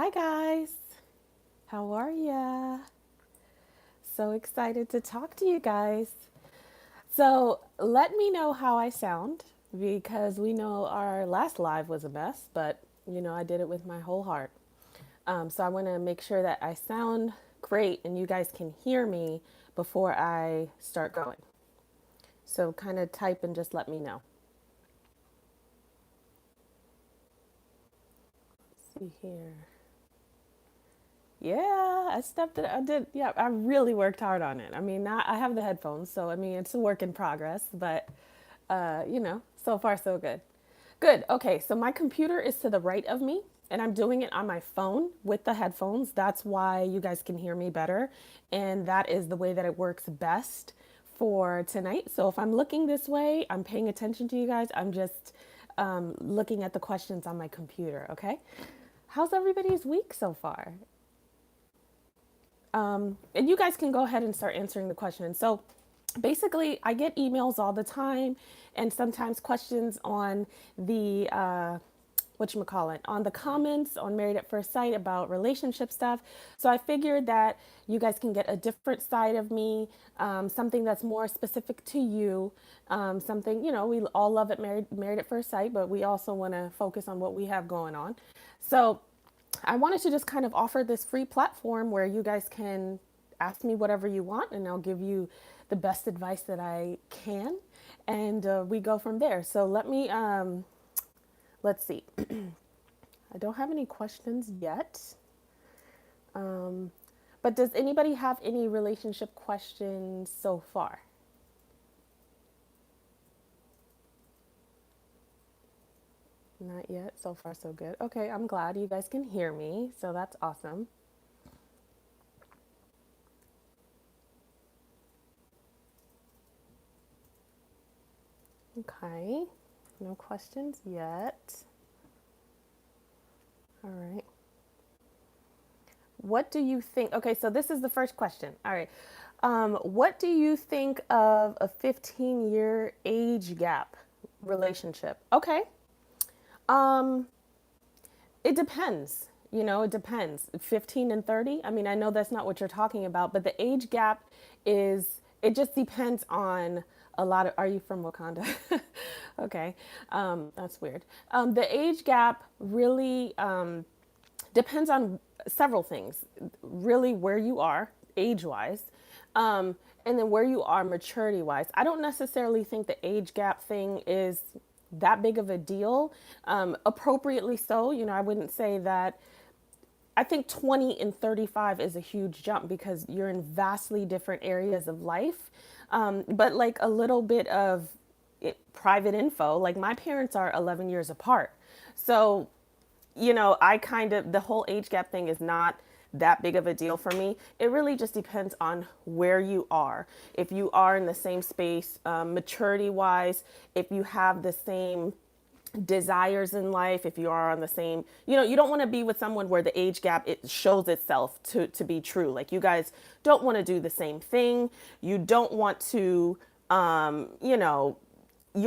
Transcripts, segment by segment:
Hi, guys. How are ya? So excited to talk to you guys. So, let me know how I sound because we know our last live was a mess, but I did it with my whole heart. So, I want to make sure that I sound great and you guys can hear me before I start going. So, kind of type and just let me know. Let's see here. Yeah, I stepped it. I did. Yeah, I really worked hard on it. I mean, I have the headphones, so I mean, it's a work in progress, but so far so good. Good. Okay, so my computer is to the right of me, and I'm doing it on my phone with the headphones. That's why you guys can hear me better, and that is the way that it works best for tonight. So if I'm looking this way, I'm paying attention to you guys. I'm just looking at the questions on my computer. Okay. How's everybody's week so far? And you guys can go ahead and start answering the questions. So basically, I get emails all the time and sometimes questions on the whatchamacallit, on the comments on Married at First Sight about relationship stuff. So I figured that you guys can get a different side of me, something that's more specific to you, something, we all love it Married at First Sight, but we also want to focus on what we have going on. So I wanted to just kind of offer this free platform where you guys can ask me whatever you want, and I'll give you the best advice that I can, and we go from there. So let's see. I don't have any questions yet, um, but does anybody have any relationship questions so far? Not yet. So far, so good. Okay, I'm glad you guys can hear me, so that's awesome. Okay, no questions yet. All right. What do you think? Okay, so this is the first question. All right. What do you think of a 15-year age gap relationship? Okay. Um, it depends. It depends. 15 and 30. I mean, I know that's not what you're talking about, but the age gap it just depends on a lot of. Are you from Wakanda? Okay. That's weird. The age gap really depends on several things. Really, where you are age wise, and then where you are maturity wise. I don't necessarily think the age gap thing is that big of a deal. Appropriately so, I wouldn't say that. I think 20 and 35 is a huge jump because you're in vastly different areas of life. But like a little bit of private info, like my parents are 11 years apart. So I kind of, the whole age gap thing is not that big of a deal for me. It really just depends on where you are. If you are in the same space, maturity wise, if you have the same desires in life, if you are on the same, you don't want to be with someone where the age gap, it shows itself to be true. Like you guys don't want to do the same thing. You don't want to, you're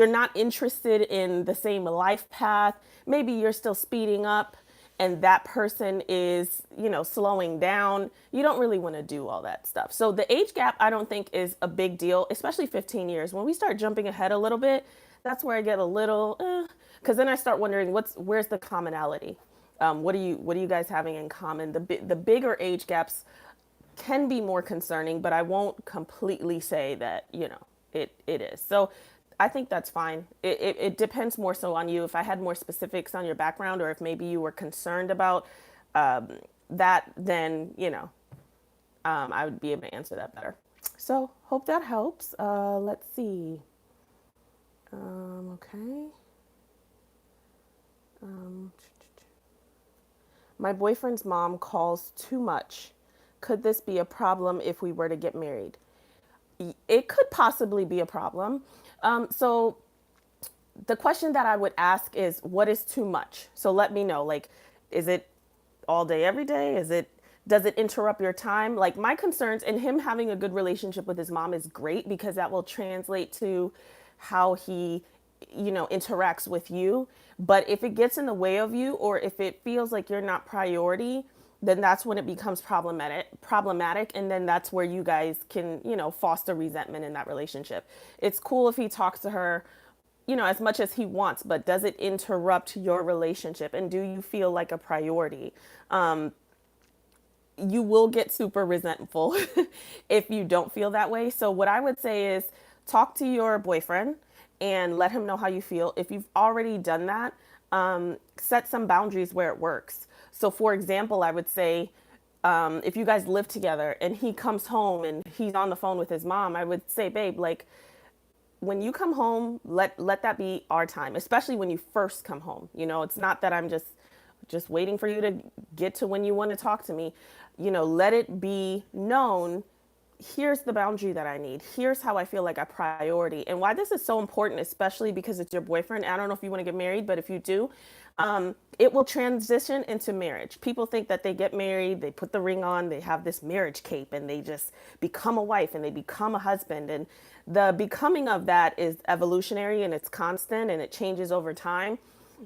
not interested in the same life path. Maybe you're still speeding up and that person is, slowing down. You don't really want to do all that stuff. So the age gap, I don't think is a big deal, especially 15 years. When we start jumping ahead a little bit, that's where I get a little, because then I start wondering where's the commonality? What are you guys having in common? The bigger age gaps can be more concerning, but I won't completely say that, it is. So I think that's fine. It depends more so on you. If I had more specifics on your background or if maybe you were concerned about that, then, I would be able to answer that better. So hope that helps. Let's see. Okay. Um, my boyfriend's mom calls too much. Could this be a problem if we were to get married? It could possibly be a problem. So the question that I would ask is, what is too much? So let me know. Like, is it all day, every day? Does it interrupt your time? Like my concerns, and him having a good relationship with his mom is great because that will translate to how he interacts with you. But if it gets in the way of you, or if it feels like you're not priority, then that's when it becomes problematic. And then that's where you guys can, foster resentment in that relationship. It's cool if he talks to her, as much as he wants, but does it interrupt your relationship? And do you feel like a priority? You will get super resentful if you don't feel that way. So what I would say is talk to your boyfriend and let him know how you feel. If you've already done that, set some boundaries where it works. So for example, I would say, if you guys live together and he comes home and he's on the phone with his mom, I would say, babe, like, when you come home, let that be our time, especially when you first come home. It's not that I'm just waiting for you to get to when you want to talk to me. Let it be known, here's the boundary that I need. Here's how I feel like a priority. And why this is so important, especially because it's your boyfriend. I don't know if you want to get married, but if you do, it will transition into marriage. People think that they get married, they put the ring on, they have this marriage cape, and they just become a wife and they become a husband. And the becoming of that is evolutionary and it's constant and it changes over time.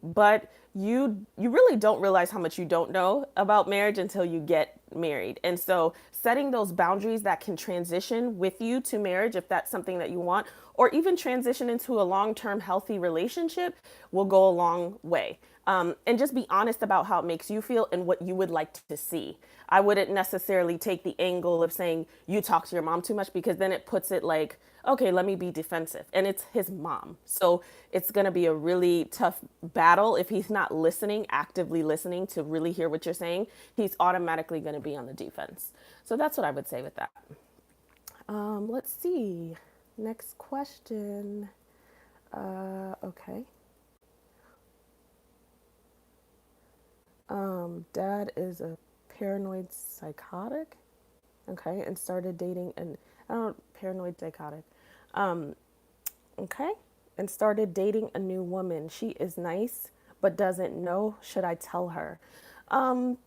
But you really don't realize how much you don't know about marriage until you get married. And so setting those boundaries that can transition with you to marriage, if that's something that you want, or even transition into a long-term healthy relationship, will go a long way. And just be honest about how it makes you feel and what you would like to see. I wouldn't necessarily take the angle of saying you talk to your mom too much, because then it puts it like, okay, let me be defensive. And it's his mom. So it's going to be a really tough battle if he's not listening, actively listening to really hear what you're saying. He's automatically going to be on the defense. So that's what I would say with that. Let's see. Next question. Okay. Dad is a paranoid psychotic. Okay. And started dating an, paranoid psychotic. Okay. And started dating a new woman. She is nice, but doesn't know. Should I tell her? Um,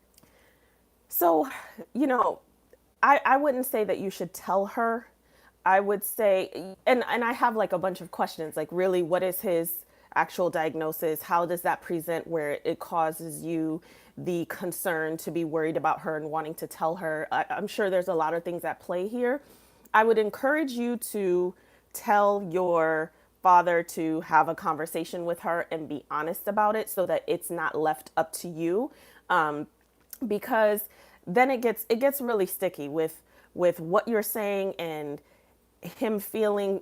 so, you know, I wouldn't say that you should tell her. I would say, and I have like a bunch of questions, like really, what is his actual diagnosis? How does that present where it causes you the concern to be worried about her and wanting to tell her? I'm sure there's a lot of things at play here. I would encourage you to tell your father to have a conversation with her and be honest about it so that it's not left up to you. Because then it gets really sticky with what you're saying and him feeling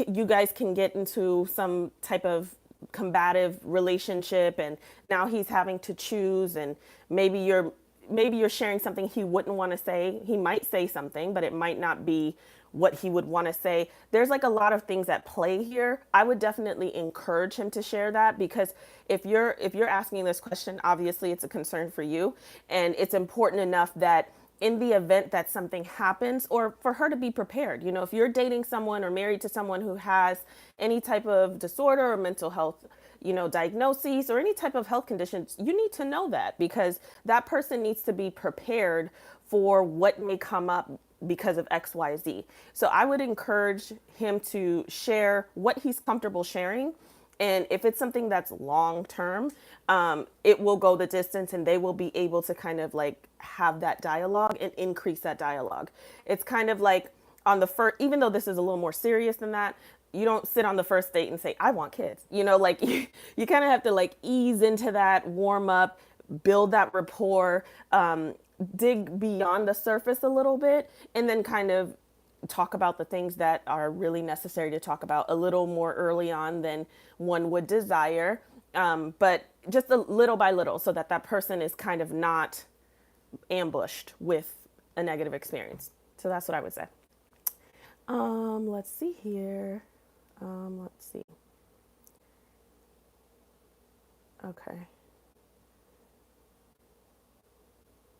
you guys can get into some type of combative relationship, and now he's having to choose, and maybe you're sharing something he wouldn't want to say. He might say something, but it might not be what he would want to say. There's like a lot of things at play here. I would definitely encourage him to share that, because if you're asking this question, obviously it's a concern for you, and it's important enough that in the event that something happens, or for her to be prepared. If you're dating someone or married to someone who has any type of disorder or mental health, diagnoses or any type of health conditions, you need to know that, because that person needs to be prepared for what may come up because of XYZ. So I would encourage him to share what he's comfortable sharing. And if it's something that's long term, it will go the distance, and they will be able to kind of like have that dialogue and increase that dialogue. It's kind of like on the first, even though this is a little more serious than that, you don't sit on the first date and say, I want kids. Like you kind of have to like ease into that, warm up, build that rapport, dig beyond the surface a little bit, and then kind of talk about the things that are really necessary to talk about a little more early on than one would desire. But just a little by little, so that that person is kind of not ambushed with a negative experience. So that's what I would say. Let's see here. Let's see. Okay.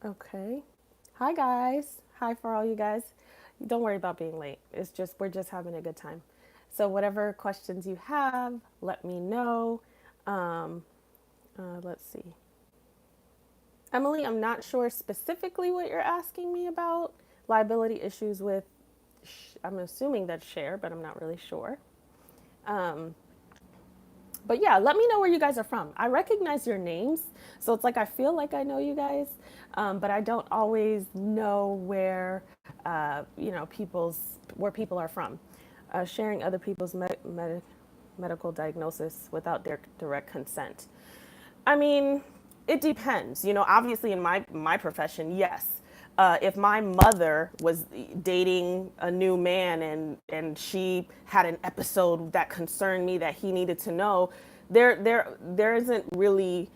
Okay. Hi guys. Hi for all you guys. Don't worry about being late. It's just we're just having a good time. So whatever questions you have, let me know. Um, let's see. Emily, I'm not sure specifically what you're asking me about. Liability issues with, I'm assuming that's share, but I'm not really sure. Um, But yeah, let me know where you guys are from. I recognize your names, so it's like I feel like I know you guys, but I don't always know where people are from. Sharing other people's medical diagnosis without their direct consent. I mean, it depends. Obviously, in my profession, yes. If my mother was dating a new man and she had an episode that concerned me that he needed to know, there isn't really,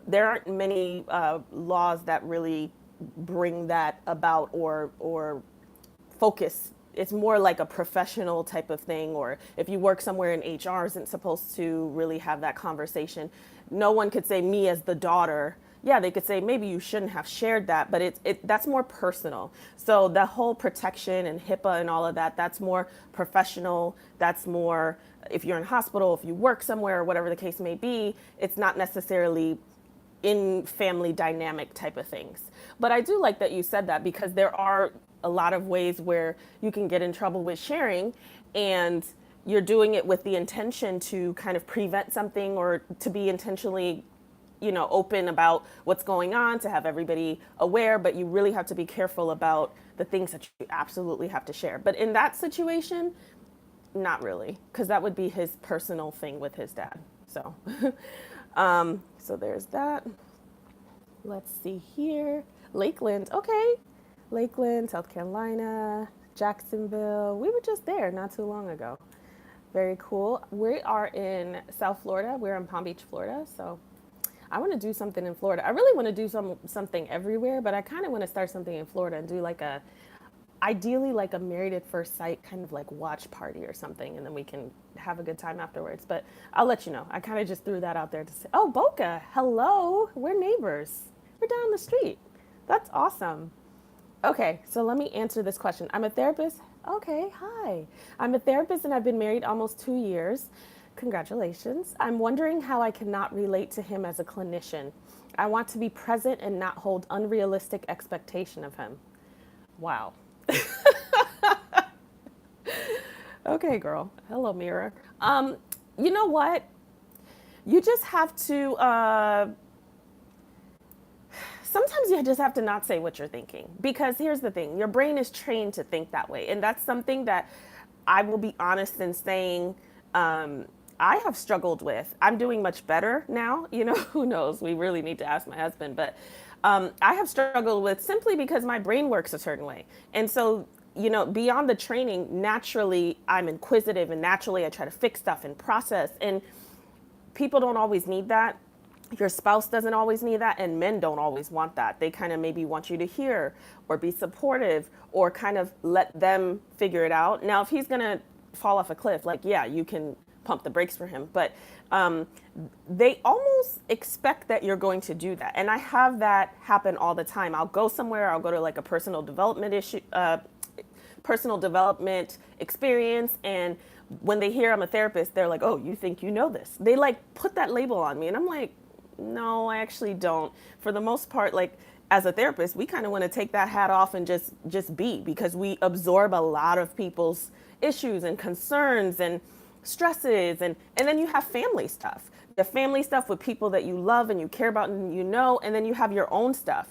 there aren't many laws that really bring that about or focus. It's more like a professional type of thing, or if you work somewhere in HR, isn't supposed to really have that conversation. No one could say me as the daughter. Yeah, they could say maybe you shouldn't have shared that, but that's more personal. So the whole protection and HIPAA and all of that, that's more professional. That's more if you're in hospital, if you work somewhere, or whatever the case may be. It's not necessarily in family dynamic type of things. But I do like that you said that, because there are a lot of ways where you can get in trouble with sharing, and you're doing it with the intention to kind of prevent something, or to be intentionally open about what's going on, to have everybody aware, but you really have to be careful about the things that you absolutely have to share. But in that situation, not really, because that would be his personal thing with his dad. So so there's that. Let's see here. Lakeland, okay. Lakeland, South Carolina, Jacksonville. We were just there not too long ago. Very cool. We are in South Florida. We're in Palm Beach, Florida. So I want to do something in Florida. I really want to do something everywhere, but I kind of want to start something in Florida and do ideally like a Married at First Sight kind of like watch party or something, and then we can have a good time afterwards. But I'll let you know. I kind of just threw that out there to say, oh, Boca, hello. We're neighbors. We're down the street. That's awesome. Okay, so let me answer this question. I'm a therapist. Okay, hi. I'm a therapist and I've been married almost 2 years. Congratulations. I'm wondering how I cannot relate to him as a clinician. I want to be present and not hold unrealistic expectation of him. Wow. Okay, girl. Hello, mirror. You know what? You just have to sometimes you just have to not say what you're thinking, because here's the thing, your brain is trained to think that way, and that's something that I will be honest in saying I have struggled with. I'm doing much better now. Who knows, we really need to ask my husband, but I have struggled with, simply because my brain works a certain way. And so beyond the training, naturally I'm inquisitive, and naturally I try to fix stuff and process, and people don't always need that. Your spouse doesn't always need that, and men don't always want that. They kind of maybe want you to hear or be supportive, or kind of let them figure it out. Now, if he's going to fall off a cliff, like, yeah, you can pump the brakes for him, but they almost expect that you're going to do that. And I have that happen all the time. I'll go somewhere, I'll go to like a personal development experience, and when they hear I'm a therapist, they're like, oh, you think you know this? They like put that label on me, and I'm like, no, I actually don't. For the most part, like, as a therapist, we kind of want to take that hat off and just be, because we absorb a lot of people's issues and concerns and stresses, and then you have family stuff. The family stuff with people that you love and you care about and and then you have your own stuff.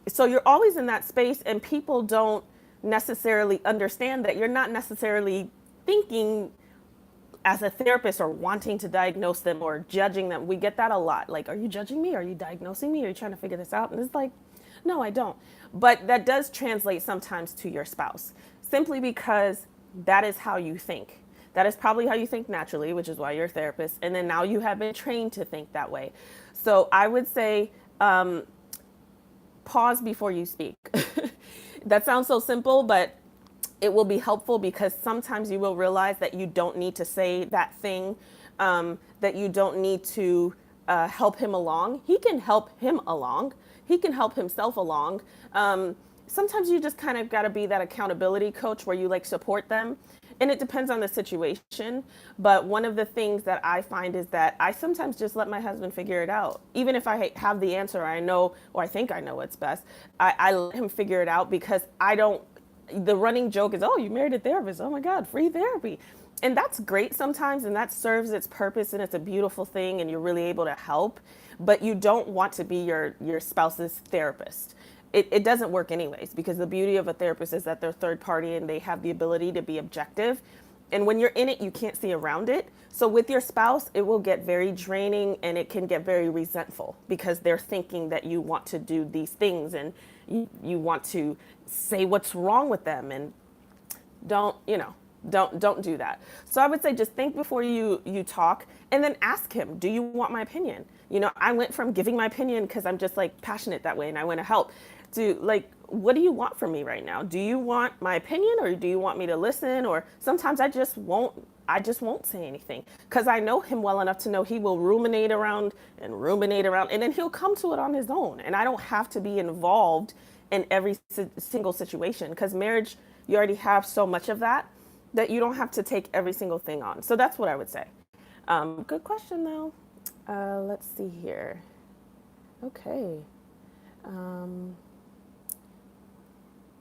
So you're always in that space, and people don't necessarily understand that you're not necessarily thinking as a therapist or wanting to diagnose them or judging them. We get that a lot. Like, are you judging me? Are you diagnosing me? Are you trying to figure this out? And it's like, no, I don't. But that does translate sometimes to your spouse, simply because that is how you think. That is probably how you think naturally, which is why you're a therapist. And then now you have been trained to think that way. So I would say, pause before you speak. That sounds so simple, but it will be helpful, because sometimes you will realize that you don't need to say that thing, that you don't need to help him along. He can help him along. He can help himself along. Sometimes you just kind of got to be that accountability coach where you like support them. And it depends on the situation. But one of the things that I find is that I sometimes just let my husband figure it out. Even if I have the answer, I know, or I think I know what's best, I let him figure it out, because the running joke is, oh, you married a therapist. Oh my God, free therapy. And that's great sometimes, and that serves its purpose, and it's a beautiful thing, and you're really able to help. But you don't want to be your spouse's therapist. It doesn't work anyways, because the beauty of a therapist is that they're third party and they have the ability to be objective. And when you're in it, you can't see around it. So with your spouse, it will get very draining, and it can get very resentful because they're thinking that you want to do these things, and you want to say what's wrong with them, and don't, don't do that. So I would say just think before you talk, and then ask him, do you want my opinion? I went from giving my opinion because I'm just like passionate that way and I want to help, to like, what do you want from me right now? Do you want my opinion, or do you want me to listen? Or sometimes I just won't say anything because I know him well enough to know he will ruminate around, and then he'll come to it on his own. And I don't have to be involved in every single situation, because marriage, you already have so much of that you don't have to take every single thing on. So that's what I would say. Good question, though. Let's see here. Okay. Um,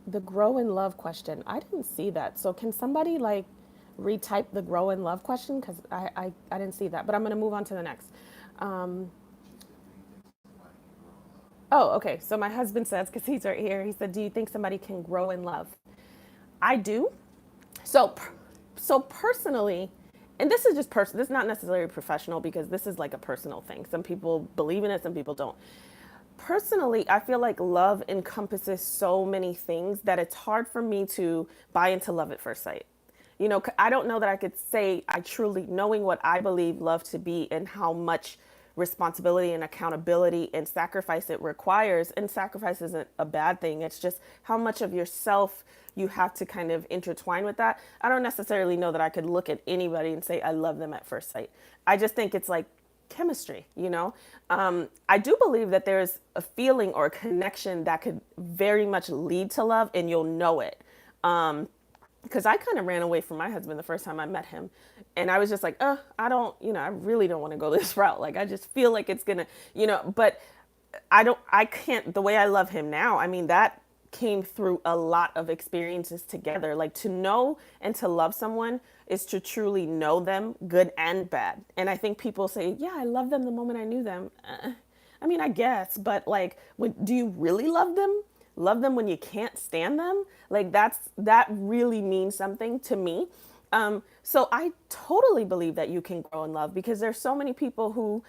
the grow in love question. I didn't see that. So can somebody like retype the grow in love question? Because I didn't see that. But I'm going to move on to the next. Um, oh, okay. So my husband says, because he's right here, he said, do you think somebody can grow in love? I do. So, so personally, and this is just personal. This is not necessarily professional, because this is like a personal thing. Some people believe in it, some people don't. Personally, I feel like love encompasses so many things that it's hard for me to buy into love at first sight. I don't know that I could say I truly, knowing what I believe love to be and how much responsibility and accountability and sacrifice it requires. And sacrifice isn't a bad thing, it's just how much of yourself you have to kind of intertwine with that. I don't necessarily know that I could look at anybody and say I love them at first sight. I just think it's like chemistry. I do believe that there's a feeling or a connection that could very much lead to love, and you'll know it. Because I kind of ran away from my husband the first time I met him. And I was just like, I don't, I really don't want to go this route. Like, I just feel like it's gonna, but I can't, the way I love him now, I mean, that came through a lot of experiences together. Like, to know and to love someone is to truly know them, good and bad. And I think people say, yeah, I love them the moment I knew them. I mean, I guess, but like, do you really love them? Love them when you can't stand them? Like, that really means something to me. So I totally believe that you can grow in love, because there's so many people who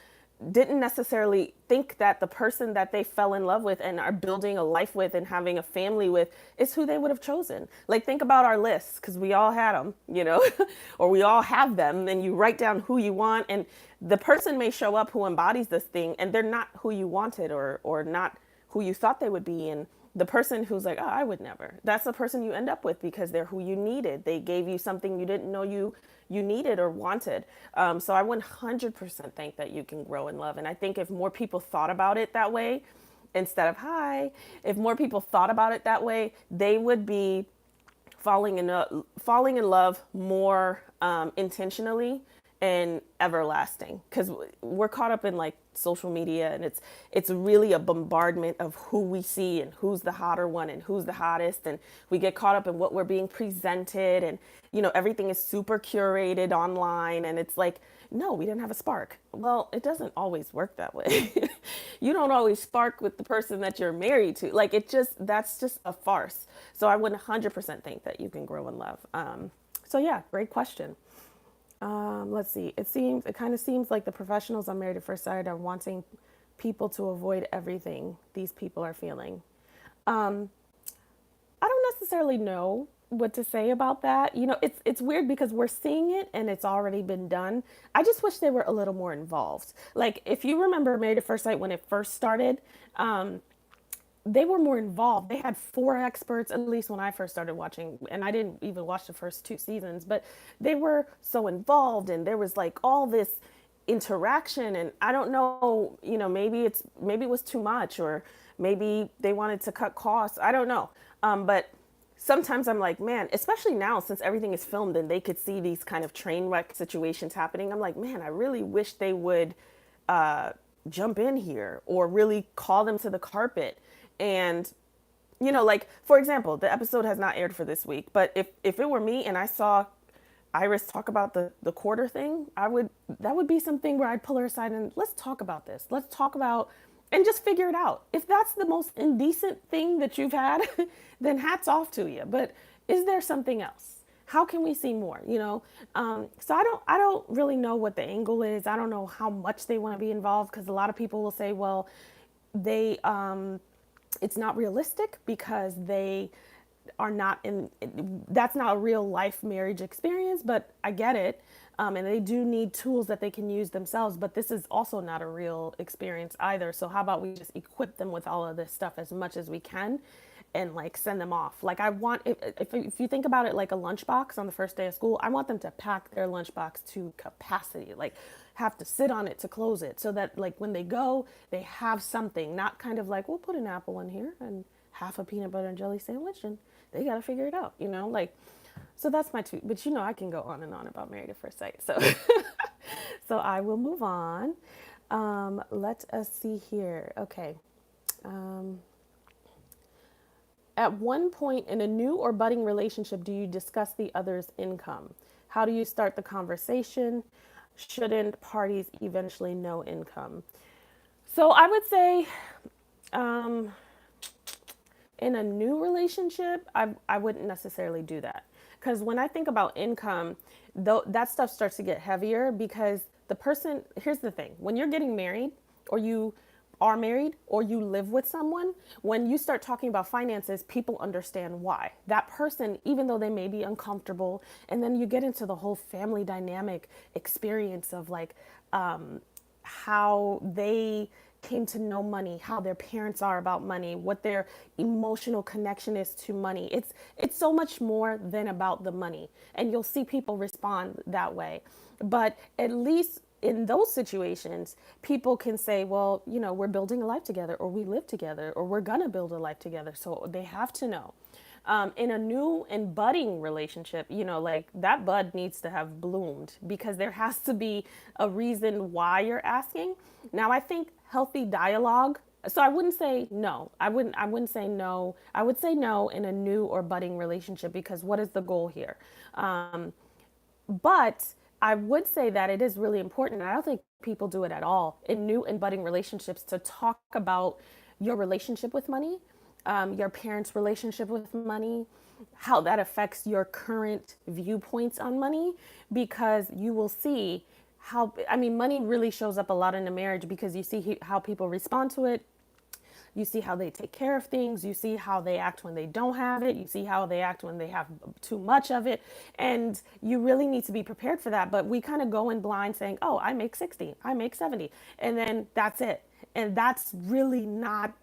didn't necessarily think that the person that they fell in love with and are building a life with and having a family with is who they would have chosen. Like, think about our lists, because we all had them, or we all have them, and you write down who you want, and the person may show up who embodies this thing, and they're not who you wanted, or not who you thought they would be. And the person who's like, oh, I would never, that's the person you end up with, because they're who you needed. They gave you something you didn't know you needed or wanted. So I 100% think that you can grow in love. And I think if more people thought about it that way, instead of hi, if more people thought about it that way, they would be falling in love more intentionally and everlasting, because we're caught up in like social media, and it's really a bombardment of who we see and who's the hotter one and who's the hottest, and we get caught up in what we're being presented, and everything is super curated online, and it's like, no, we didn't have a spark. Well, it doesn't always work that way. You don't always spark with the person that you're married to. Like, that's just a farce. So I would 100% think that you can grow in love. So yeah, great question. Let's see. It kind of seems like the professionals on Married at First Sight are wanting people to avoid everything these people are feeling. Um, I don't necessarily know what to say about that. It's weird because we're seeing it and it's already been done. I just wish they were a little more involved. Like, if you remember Married at First Sight when it first started, they were more involved. They had four experts, at least when I first started watching, and I didn't even watch the first two seasons, but they were so involved, and there was like all this interaction. And I don't know, maybe it was too much, or maybe they wanted to cut costs. I don't know. But sometimes I'm like, man, especially now since everything is filmed and they could see these kind of train wreck situations happening, I'm like, man, I really wish they would uh, jump in here or really call them to the carpet. And like, for example, the episode has not aired for this week, but if it were me and I saw, Iris talk about the quarter thing, that would be something where I'd pull her aside and let's talk about this. Let's talk about and just figure it out. If that's the most indecent thing that you've had, then hats off to you. But is there something else? How can we see more? So I don't really know what the angle is. I don't know how much they want to be involved because a lot of people will say, well, they it's not realistic because they are not in that's not a real life marriage experience, but I get it. And they do need tools that they can use themselves, but this is also not a real experience either. So how about we just equip them with all of this stuff as much as we can and like send them off. Like I want if you think about it like a lunchbox on the first day of school, I want them to pack their lunchbox to capacity, like have to sit on it to close it so that like when they go, they have something, not kind of like we'll put an apple in here and half a peanut butter and jelly sandwich and they got to figure it out, like so that's my two, but I can go on and on about Married at First Sight. So so I will move on. Let us see here. Okay. Um, at one point in a new or budding relationship, do you discuss the other's income? How do you start the conversation? Shouldn't parties eventually know income? So I would say, um, in a new relationship, I wouldn't necessarily do that. Because when I think about income, though that stuff starts to get heavier because the person, here's the thing, when you're getting married or you are married or you live with someone, when you start talking about finances, people understand why. That person, even though they may be uncomfortable, and then you get into the whole family dynamic experience of like how they came to know money, how their parents are about money, what their emotional connection is to money. It's so much more than about the money. And you'll see people respond that way. But at least in those situations, people can say, well, we're building a life together, or we live together, or we're gonna build a life together. So they have to know. In a new and budding relationship, like that bud needs to have bloomed because there has to be a reason why you're asking. Now, I think healthy dialogue. So I wouldn't say no. I wouldn't say no. I would say no in a new or budding relationship because what is the goal here? But I would say that it is really important. And I don't think people do it at all in new and budding relationships to talk about your relationship with money, your parents' relationship with money, how that affects your current viewpoints on money, because you will see how, I mean, money really shows up a lot in a marriage because you see how people respond to it. You see how they take care of things. You see how they act when they don't have it. You see how they act when they have too much of it. And you really need to be prepared for that. But we kind of go in blind saying, oh, I make 60, I make 70. And then that's it. And that's really not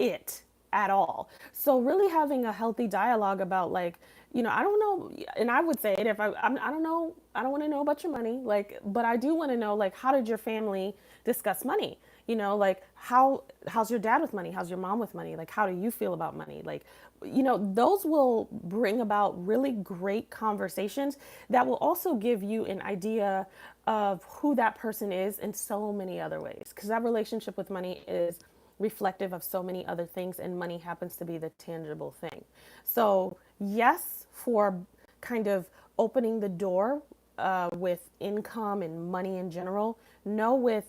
it at all. So really having a healthy dialogue about like, I don't know, and I would say it if I don't know, I don't want to know about your money, like, but I do want to know like, how did your family discuss money? Like how's your dad with money? How's your mom with money? Like, how do you feel about money? Like, those will bring about really great conversations that will also give you an idea of who that person is in so many other ways. Because that relationship with money is reflective of so many other things, and money happens to be the tangible thing. So, yes, for kind of opening the door with income and money in general, no with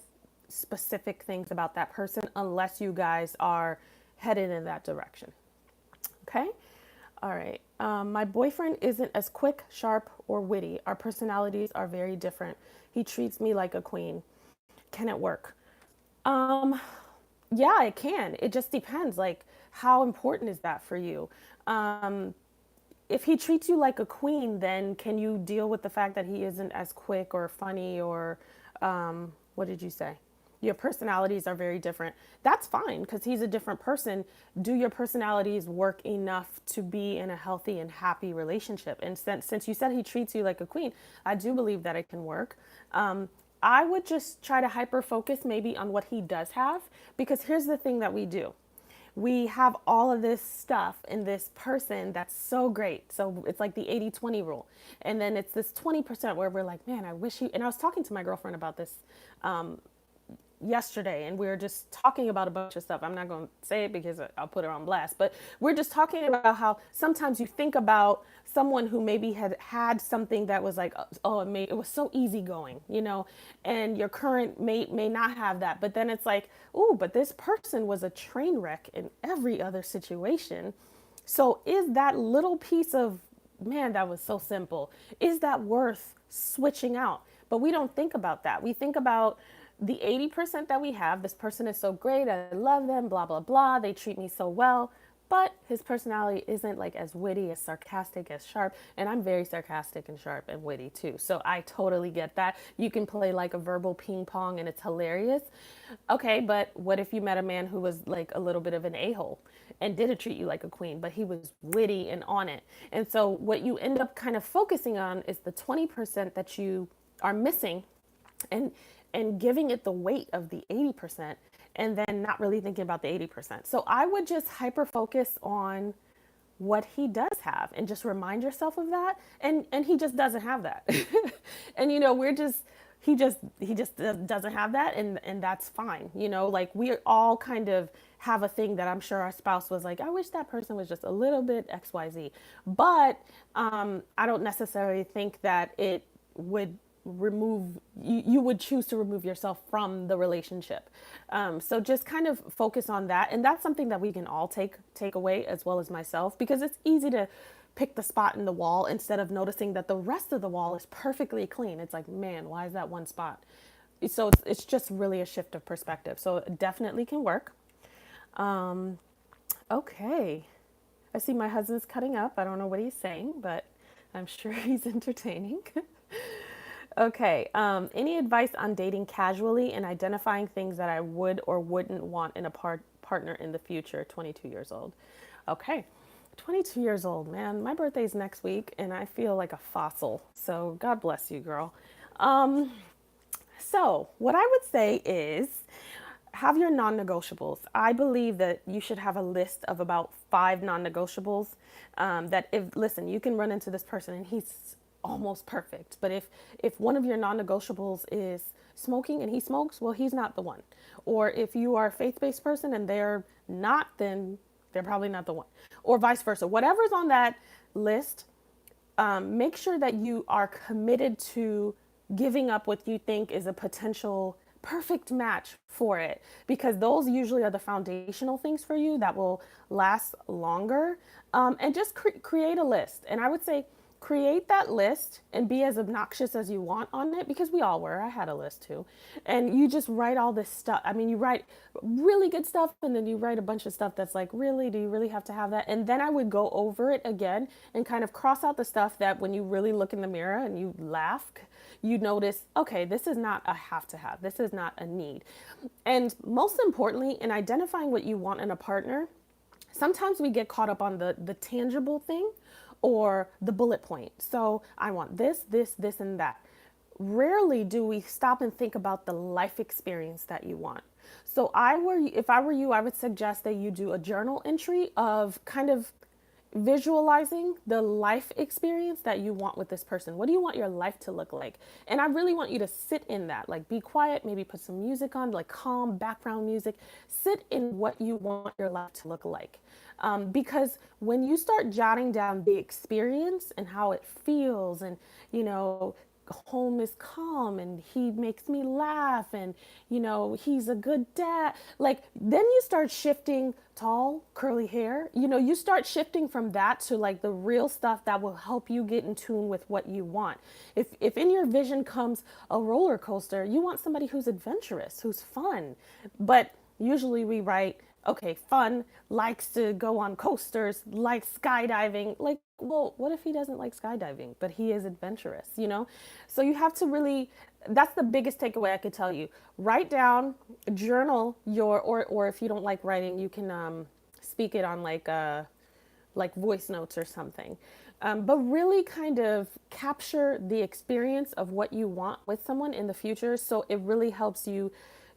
specific things about that person unless you guys are headed in that direction. Okay? All right. My boyfriend isn't as quick, sharp, or witty. Our personalities are very different. He treats me like a queen. Can it work? Um, yeah, it can. It just depends. Like, how important is that for you? Um, if he treats you like a queen, then can you deal with the fact that he isn't as quick or funny or what did you say? Your personalities are very different. That's fine because he's a different person. Do your personalities work enough to be in a healthy and happy relationship? And since you said he treats you like a queen, I do believe that it can work. I would just try to hyper focus maybe on what he does have, because here's the thing that we do. We have all of this stuff in this person that's so great. So it's like the 80-20 rule. And then it's this 20% where we're like, man, I wish you, and I was talking to my girlfriend about this yesterday, and we were just talking about a bunch of stuff. I'm not going to say it because I'll put her on blast, but we're just talking about how sometimes you think about someone who maybe had had something that was like, oh, it was so easygoing, and your current mate may not have that. But then it's like, oh, but this person was a train wreck in every other situation. So is that little piece of, man, that was so simple, is that worth switching out? But we don't think about that. We think about the 80% that we have. This person is so great. I love them, blah, blah, blah. They treat me so well. But his personality isn't like as witty, as sarcastic, as sharp. And I'm very sarcastic and sharp and witty too. So I totally get that. You can play like a verbal ping pong and it's hilarious. Okay, but what if you met a man who was like a little bit of an a-hole and didn't treat you like a queen, but he was witty and on it? And so what you end up kind of focusing on is the 20% that you are missing, and giving it the weight of the 80%, and then not really thinking about the 80%. So I would just hyper focus on what he does have and just remind yourself of that. And he just doesn't have that. And we're just, he just doesn't have that, and that's fine. Like we all kind of have a thing that I'm sure our spouse was like, I wish that person was just a little bit XYZ. But I don't necessarily think that it would you would choose to remove yourself from the relationship. So just kind of focus on that, and that's something that we can all take away, as well as myself, because it's easy to pick the spot in the wall instead of noticing that the rest of the wall is perfectly clean. It's like, man, why is that one spot? So it's just really a shift of perspective. So it definitely can work. Okay, I see my husband's cutting up. I don't know what he's saying, but I'm sure he's entertaining. Okay. Any advice on dating casually and identifying things that I would or wouldn't want in a partner in the future? 22 years old. Okay. 22 years old, man. My birthday's next week and I feel like a fossil. So God bless you, girl. So what I would say is have your non-negotiables. I believe that you should have a list of about 5 non-negotiables. That if listen, you can run into this person and he's almost perfect, but if one of your non-negotiables is smoking and he smokes, well, he's not the one. Or if you are a faith-based person and they're not, then they're probably not the one. Or vice versa. Whatever's on that list, make sure that you are committed to giving up what you think is a potential perfect match for it, because those usually are the foundational things for you that will last longer. And just create a list. And I would say create that list and be as obnoxious as you want on it, because we all were. I had a list too. And you just write all this stuff. I mean, you write really good stuff and then you write a bunch of stuff that's like, really, do you really have to have that? And then I would go over it again and kind of cross out the stuff that when you really look in the mirror and you laugh, you notice, okay, this is not a have to have. This is not a need. And most importantly, in identifying what you want in a partner, sometimes we get caught up on the tangible thing or the bullet point. So I want this, this, this, and that. Rarely do we stop and think about the life experience that you want. So if I were you, I would suggest that you do a journal entry of kind of visualizing the life experience that you want with this person. What do you want your life to look like? And I really want you to sit in that, like be quiet, maybe put some music on, like calm background music. Sit in what you want your life to look like. Because when you start jotting down the experience and how it feels, and, home is calm and he makes me laugh and, he's a good dad, like then you start shifting tall, curly hair, you start shifting from that to like the real stuff that will help you get in tune with what you want. If in your vision comes a roller coaster, you want somebody who's adventurous, who's fun. But usually we write, okay, fun, likes to go on coasters, likes skydiving. Like, well, what if he doesn't like skydiving, but he is adventurous? So you have to really, that's the biggest takeaway I could tell you. Write down, journal or if you don't like writing, you can speak it on like voice notes or something. But really kind of capture the experience of what you want with someone in the future, so it really helps you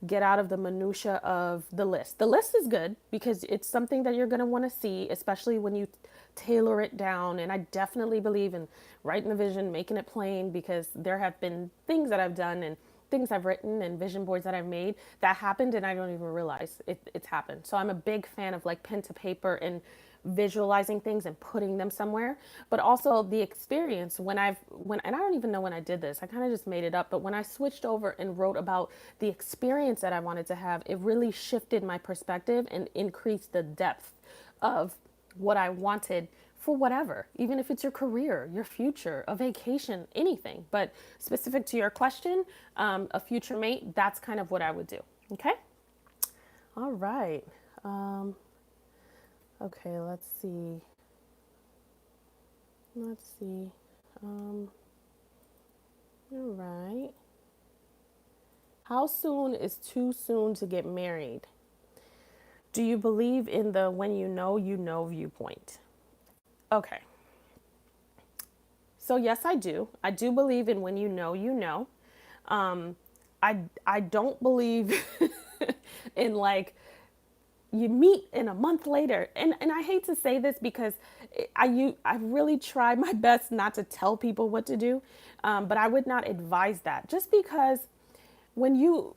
get out of the minutia of the list. The list is good because it's something that you're going to want to see, especially when you tailor it down. And I definitely believe in writing the vision, making it plain, because there have been things that I've done and things I've written and vision boards that I've made that happened and I don't even realize it's happened. So I'm a big fan of like pen to paper and visualizing things and putting them somewhere, but also the experience when and I don't even know when I did this. I kind of just made it up, but when I switched over and wrote about the experience that I wanted to have, it really shifted my perspective and increased the depth of what I wanted for whatever, even if it's your career, your future, a vacation, anything. But specific to your question, a future mate, that's kind of what I would do. Okay. All right. Okay, let's see. Let's see. All right. How soon is too soon to get married? Do you believe in the when you know viewpoint? Okay. So yes, I do. I do believe in when you know. Um, I don't believe in like you meet in a month later. And I hate to say this because I really try my best not to tell people what to do, but I would not advise that just because when you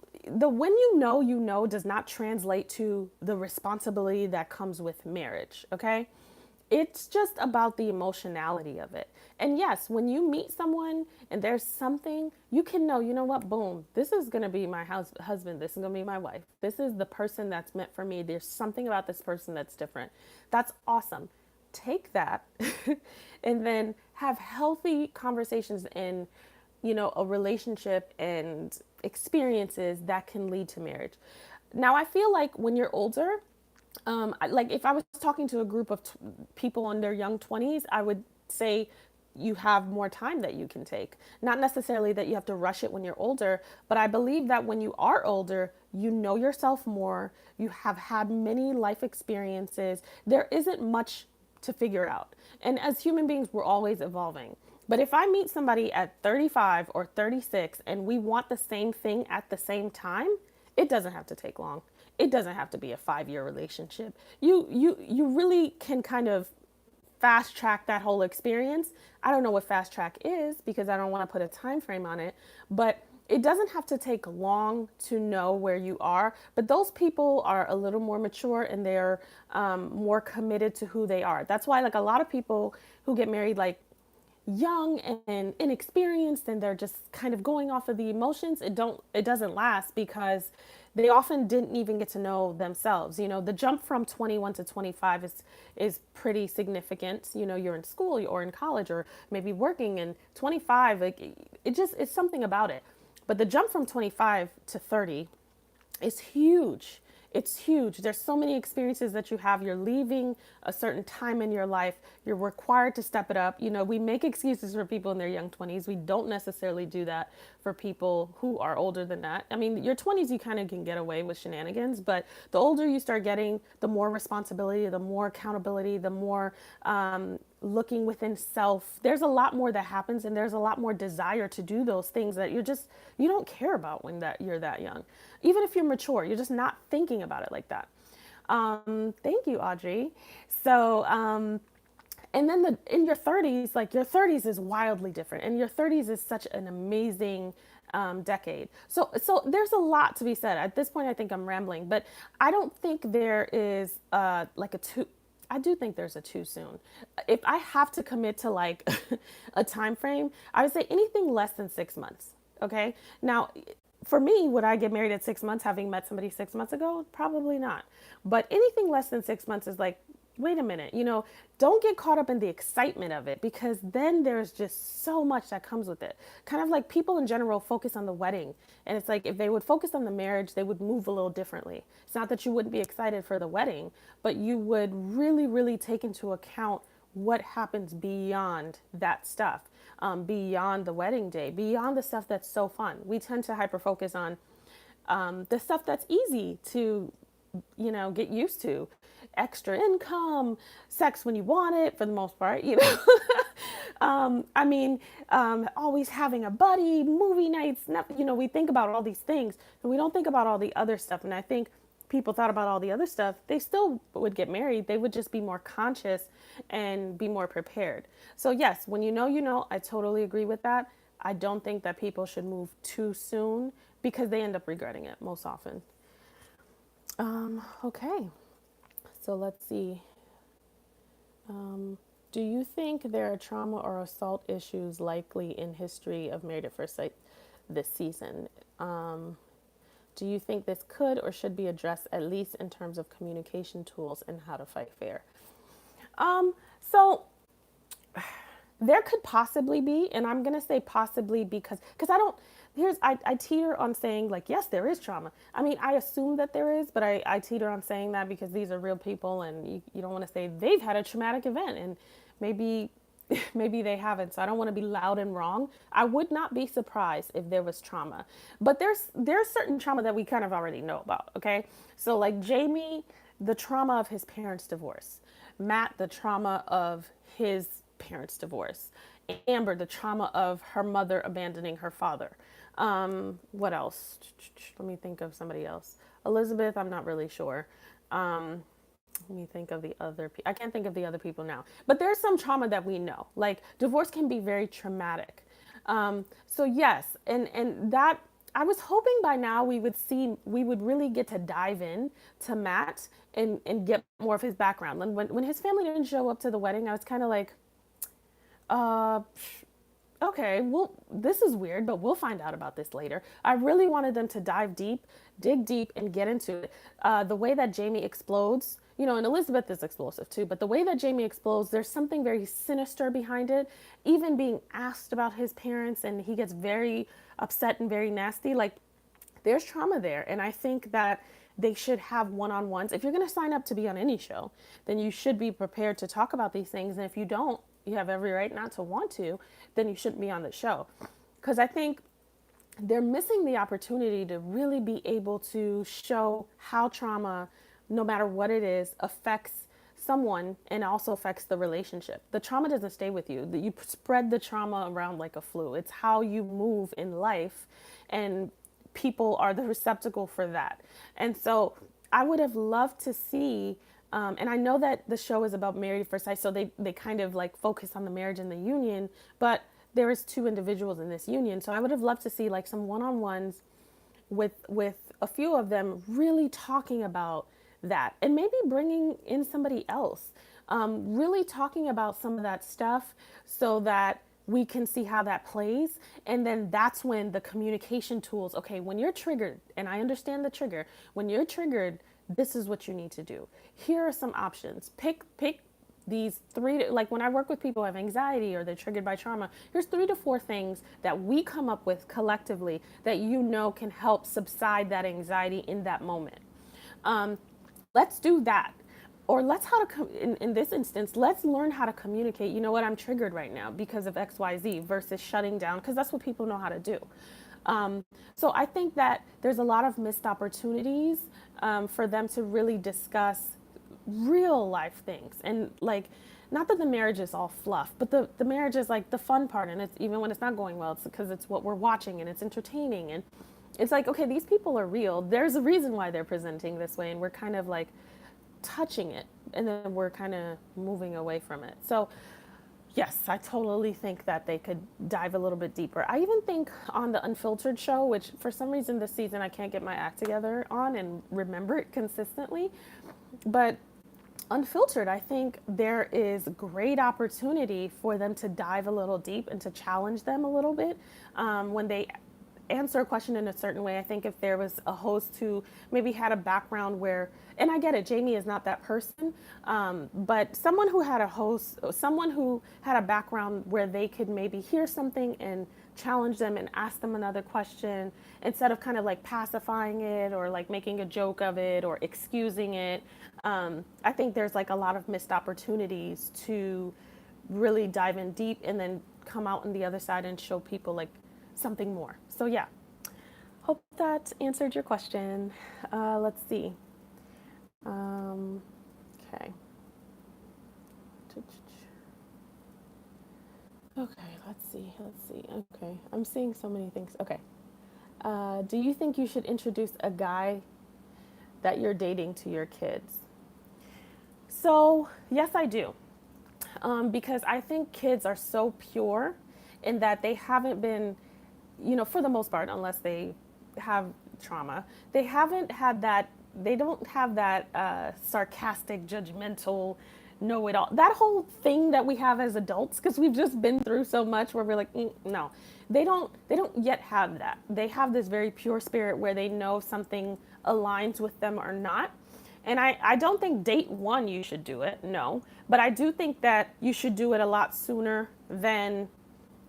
know does not translate to the responsibility that comes with marriage. Okay, it's just about the emotionality of it. And yes, when you meet someone and there's something, you can know, you know what, boom, this is going to be my husband. This is going to be my wife. This is the person that's meant for me. There's something about this person that's different. That's awesome. Take that and then have healthy conversations in, a relationship and experiences that can lead to marriage. Now, I feel like when you're older, like if I was talking to a group of people in their young 20s, I would say you have more time that you can take. Not necessarily that you have to rush it when you're older, but I believe that when you are older, you know yourself more, you have had many life experiences. There isn't much to figure out. And as human beings, we're always evolving. But if I meet somebody at 35 or 36 and we want the same thing at the same time, it doesn't have to take long. It doesn't have to be a 5-year relationship. You really can kind of fast track that whole experience. I don't know what fast track is because I don't want to put a time frame on it, but it doesn't have to take long to know where you are. But those people are a little more mature and they're more committed to who they are. That's why like a lot of people who get married like young and inexperienced and they're just kind of going off of the emotions, it doesn't last because they often didn't even get to know themselves. The jump from 21 to 25 is pretty significant. You're in school or in college or maybe working, and 25, like it's something about it. But the jump from 25 to 30 is huge. It's huge. There's so many experiences that you have. You're leaving a certain time in your life. You're required to step it up. We make excuses for people in their young 20s. We don't necessarily do that for people who are older than that. I mean, your 20s, you kind of can get away with shenanigans, but the older you start getting, the more responsibility, the more accountability, the more looking within self. There's a lot more that happens, and there's a lot more desire to do those things that you don't care about when that you're that young. Even if you're mature, you're just not thinking about it like that. Thank you, Audrey. So, and then in your 30s, like your 30s is wildly different, and your 30s is such an amazing decade. So there's a lot to be said. At this point, I think I'm rambling, but I don't think there is like a too. I do think there's a too soon. If I have to commit to like a time frame, I would say anything less than 6 months. Okay. Now, for me, would I get married at 6 months having met somebody 6 months ago? Probably not. But anything less than 6 months is like, wait a minute, don't get caught up in the excitement of it because then there's just so much that comes with it. Kind of like people in general focus on the wedding. And it's like if they would focus on the marriage, they would move a little differently. It's not that you wouldn't be excited for the wedding, but you would really, really take into account what happens beyond that stuff, beyond the wedding day, beyond the stuff that's so fun. We tend to hyper focus on the stuff that's easy to get used to, extra income, sex when you want it for the most part. Always having a buddy, movie nights, we think about all these things and we don't think about all the other stuff. And I think people thought about all the other stuff, they still would get married. They would just be more conscious and be more prepared. So yes, when I totally agree with that. I don't think that people should move too soon because they end up regretting it most often. Okay, so let's see. Um, do you think there are trauma or assault issues likely in history of Married at First Sight this season? Um, do you think this could or should be addressed at least in terms of communication tools and how to fight fair? So there could possibly be, and I'm gonna say possibly because I don't. I teeter on saying like yes, there is trauma. I mean, I assume that there is, but I teeter on saying that because these are real people, and you don't want to say they've had a traumatic event, and maybe maybe they haven't. So I don't want to be loud and wrong. I would not be surprised if there was trauma, but there's certain trauma that we kind of already know about. Okay, so like Jamie, the trauma of his parents' divorce. Matt, the trauma of his parents' divorce. Amber, the trauma of her mother abandoning her father. What else? Let me think of somebody else. Elizabeth, I'm not really sure. Um, Let me think of the other I can't think of the other people now. But there's some trauma that we know. Like divorce can be very traumatic. So yes, and that I was hoping by now we would really get to dive in to Matt and get more of his background. And when his family didn't show up to the wedding, I was kind of like, uh, okay, well, this is weird, but we'll find out about this later. I really wanted them to dive deep, dig deep, and get into it. The way that Jamie explodes, you know, and Elizabeth is explosive too, but the way that Jamie explodes, there's something very sinister behind it. Even being asked about his parents, and he gets very upset and very nasty. Like, there's trauma there. And I think that they should have one on ones. If you're going to sign up to be on any show, then you should be prepared to talk about these things. And if you don't, you have every right not to want to, then you shouldn't be on the show. Because I think they're missing the opportunity to really be able to show how trauma, no matter what it is, affects someone and also affects the relationship. The trauma doesn't stay with you. You spread the trauma around like a flu. It's how you move in life, and people are the receptacle for that. And so I would have loved to see, and I know that the show is about Married at First Sight, so they kind of like focus on the marriage and the union, but there is two individuals in this union. So I would have loved to see like some one-on-ones with a few of them really talking about that, and maybe bringing in somebody else, really talking about some of that stuff so that we can see how that plays. And then that's when the communication tools, okay, when you're triggered, and I understand the trigger, when you're triggered, this is what you need to do. Here are some options. Pick these three, like when I work with people who have anxiety or they're triggered by trauma, here's 3 to 4 things that we come up with collectively that you know can help subside that anxiety in that moment. Let's do that. Or let's in this instance, let's learn how to communicate. You know what, I'm triggered right now because of XYZ versus shutting down, because that's what people know how to do. So I think that there's a lot of missed opportunities for them to really discuss real life things. And like, not that the marriage is all fluff, but the marriage is like the fun part. And it's even when it's not going well, it's because it's what we're watching and it's entertaining. And it's like, okay, these people are real. There's a reason why they're presenting this way. And we're kind of like touching it, and then we're kind of moving away from it. So yes, I totally think that they could dive a little bit deeper. I even think on the Unfiltered show, which for some reason this season I can't get my act together on and remember it consistently, but Unfiltered, I think there is great opportunity for them to dive a little deep and to challenge them a little bit when they answer a question in a certain way. I think if there was a host who maybe had a background where, and I get it, Jamie is not that person, but someone who had a host, someone who had a background where they could maybe hear something and challenge them and ask them another question instead of kind of like pacifying it or like making a joke of it or excusing it. I think there's like a lot of missed opportunities to really dive in deep and then come out on the other side and show people like something more. So yeah, hope that answered your question. Let's see. Okay. Okay, let's see. Okay, I'm seeing so many things. Okay. Do you think you should introduce a guy that you're dating to your kids? So yes, I do. Because I think kids are so pure in that they haven't been, for the most part, unless they have trauma, they haven't had that, they don't have that sarcastic, judgmental, know it all. That whole thing that we have as adults, because we've just been through so much where we're like, no, they don't yet have that. They have this very pure spirit where they know something aligns with them or not. And I don't think date one you should do it, no. But I do think that you should do it a lot sooner than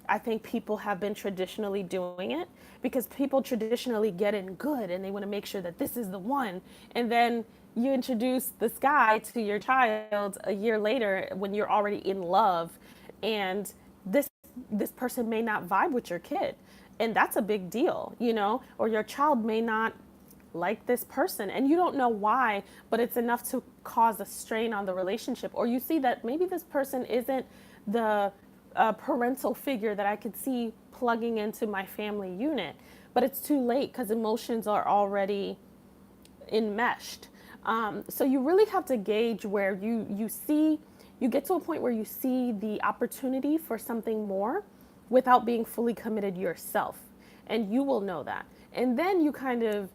I think people have been traditionally doing it, because people traditionally get in good and they want to make sure that this is the one. And then you introduce this guy to your child a year later when you're already in love, and this person may not vibe with your kid. And that's a big deal, or your child may not like this person and you don't know why, but it's enough to cause a strain on the relationship. Or you see that maybe this person isn't the parental figure that I could see plugging into my family unit, but it's too late because emotions are already enmeshed. So you really have to gauge where you get to a point where you see the opportunity for something more without being fully committed yourself. And you will know that. And then you kind of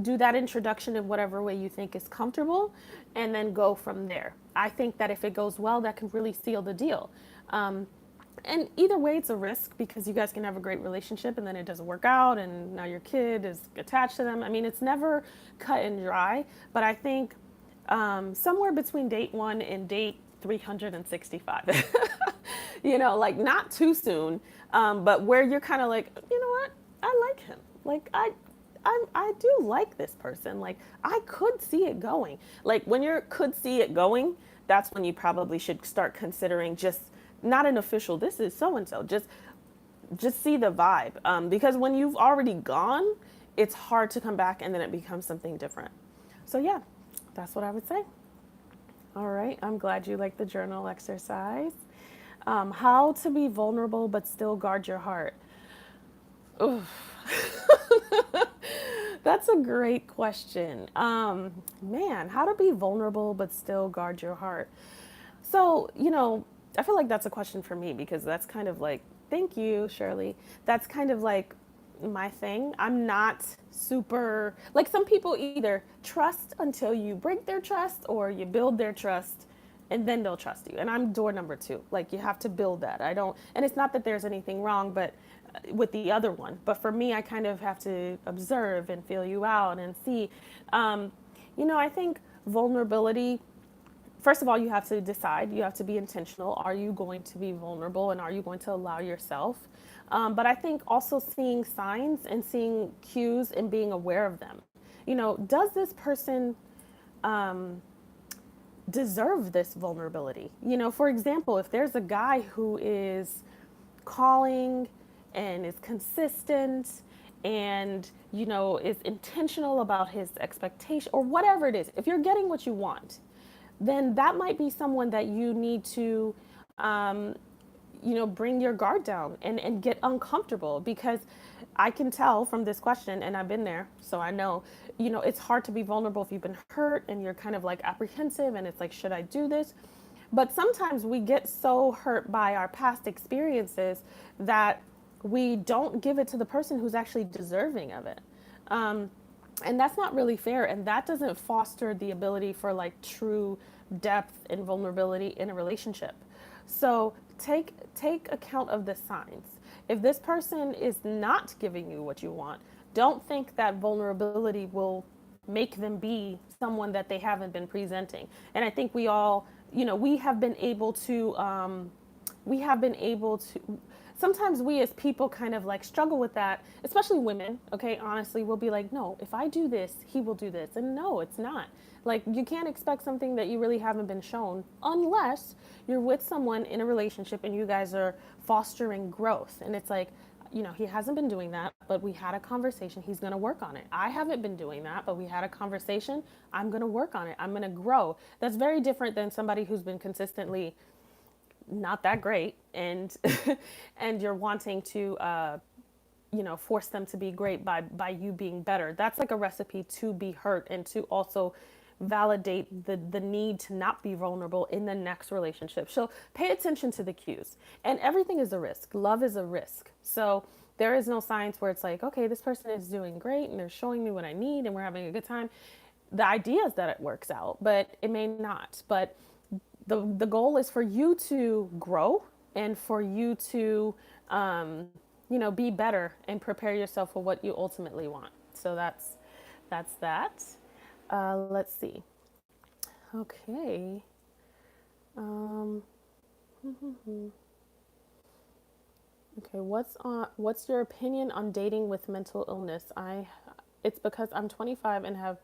do that introduction in whatever way you think is comfortable and then go from there. I think that if it goes well, that can really seal the deal. And either way, it's a risk because you guys can have a great relationship and then it doesn't work out and now your kid is attached to them. I mean, it's never cut and dry, but I think somewhere between date one and date 365, like not too soon, but where you're kind of like, you know what, I like him. Like, I do like this person. Like, I could see it going. Like, when you could see it going, that's when you probably should start considering just not an official, this is so and so. Just see the vibe. Because when you've already gone, it's hard to come back and then it becomes something different. So, yeah, that's what I would say. All right. I'm glad you like the journal exercise. How to be vulnerable but still guard your heart. Oof. That's a great question. Man, how to be vulnerable but still guard your heart. So, I feel like that's a question for me because that's kind of like, thank you, Shirley. That's kind of like my thing. I'm not super, like some people either trust until you break their trust or you build their trust and then they'll trust you. And I'm door number two. Like you have to build that. I don't, and it's not that there's anything wrong, but with the other one. But for me, I kind of have to observe and feel you out and see. I think vulnerability, first of all, you have to decide, you have to be intentional. Are you going to be vulnerable and are you going to allow yourself? But I think also seeing signs and seeing cues and being aware of them. Does this person deserve this vulnerability? For example, if there's a guy who is calling and is consistent and is intentional about his expectation or whatever it is, if you're getting what you want, then that might be someone that you need to bring your guard down and get uncomfortable, because I can tell from this question, and I've been there, so I know, it's hard to be vulnerable if you've been hurt and you're kind of like apprehensive and it's like, should I do this? But sometimes we get so hurt by our past experiences that we don't give it to the person who's actually deserving of it. And that's not really fair. And that doesn't foster the ability for like true depth and vulnerability in a relationship. So take account of the signs. If this person is not giving you what you want, don't think that vulnerability will make them be someone that they haven't been presenting. And I think we all, we have been able to, sometimes we as people kind of like struggle with that, especially women. Okay, honestly, we'll be like, no, if I do this, he will do this. And no, it's not. Like, you can't expect something that you really haven't been shown unless you're with someone in a relationship and you guys are fostering growth. And it's like, he hasn't been doing that, but we had a conversation. He's going to work on it. I haven't been doing that, but we had a conversation. I'm going to work on it. I'm going to grow. That's very different than somebody who's been consistently not that great and and you're wanting to force them to be great by you being better. That's like a recipe to be hurt and to also validate the need to not be vulnerable in the next relationship. So pay attention to the cues. And everything is a risk. Love is a risk. So there is no science where it's like, okay, this person is doing great and they're showing me what I need and we're having a good time. The idea is that it works out, but it may not. But the goal is for you to grow and for you to be better and prepare yourself for what you ultimately want. So that's that. Let's see. Okay. Um, okay. What's your opinion on dating with mental illness? It's because I'm 25 and have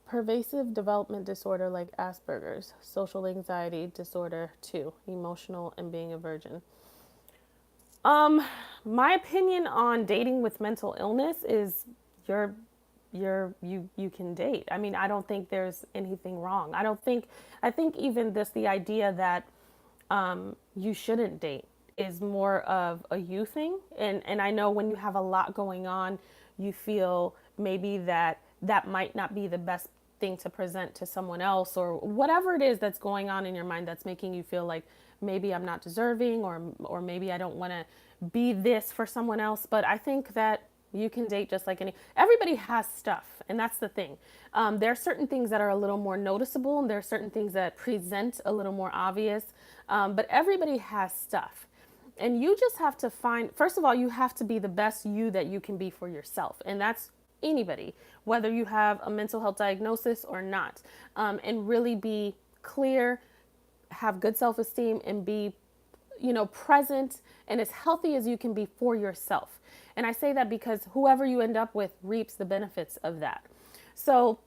pervasive development disorder like Asperger's, social anxiety disorder too, emotional, and being a virgin. Um, my opinion on dating with mental illness is you're you can date. I mean, I don't think there's anything wrong. I think even this the idea that you shouldn't date is more of a you thing. And I know when you have a lot going on, you feel maybe that might not be the best thing to present to someone else or whatever it is that's going on in your mind that's making you feel like maybe I'm not deserving or maybe I don't want to be this for someone else. But I think that you can date just like everybody has stuff. And that's the thing. There are certain things that are a little more noticeable and there are certain things that present a little more obvious. But everybody has stuff. And you just have to find, first of all, you have to be the best you that you can be for yourself. And that's anybody, whether you have a mental health diagnosis or not. And really be clear, have good self-esteem, and be present and as healthy as you can be for yourself. And I say that because whoever you end up with reaps the benefits of that. So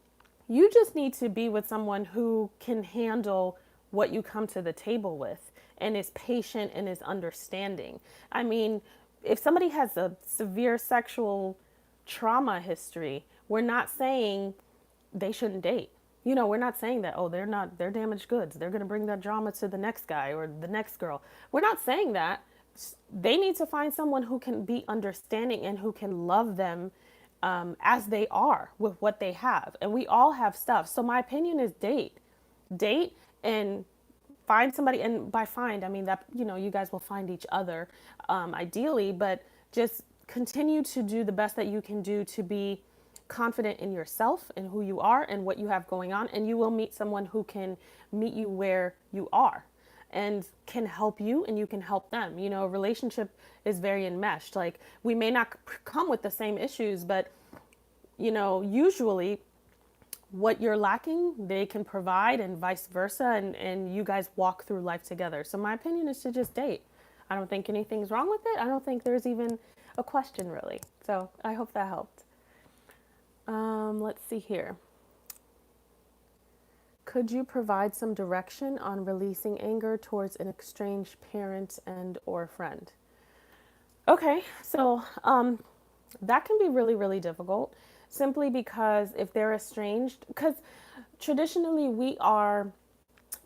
you just need to be with someone who can handle what you come to the table with and is patient and is understanding. I mean, if somebody has a severe sexual trauma history, we're not saying they shouldn't date. We're not saying that, oh, they're damaged goods. They're going to bring that drama to the next guy or the next girl. We're not saying that. They need to find someone who can be understanding and who can love them as they are with what they have. And we all have stuff. So my opinion is date and find somebody. And by find, I mean that, you guys will find each other ideally, but just continue to do the best that you can do to be confident in yourself and who you are and what you have going on. And you will meet someone who can meet you where you are and can help you and you can help them. A relationship is very enmeshed. Like we may not come with the same issues, but usually what you're lacking, they can provide and vice versa. And you guys walk through life together. So my opinion is to just date. I don't think anything's wrong with it. I don't think there's even a question really. So I hope that helped. Let's see here. Could you provide some direction on releasing anger towards an estranged parent and or friend? Okay, so that can be really, really difficult simply because if they're estranged, because traditionally we are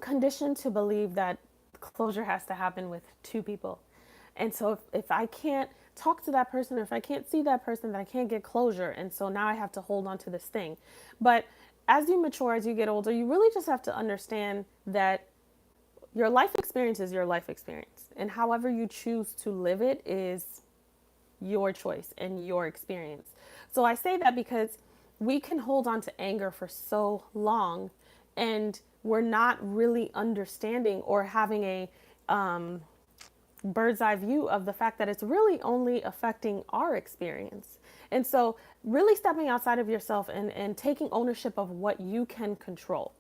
conditioned to believe that closure has to happen with two people. And so if I can't talk to that person or if I can't see that person, then I can't get closure. And so now I have to hold on to this thing. But as you mature, as you get older, you really just have to understand that your life experience is your life experience. And however you choose to live it is your choice and your experience. So I say that because we can hold on to anger for so long and we're not really understanding or having a bird's eye view of the fact that it's really only affecting our experience. And so really stepping outside of yourself and taking ownership of what you can control.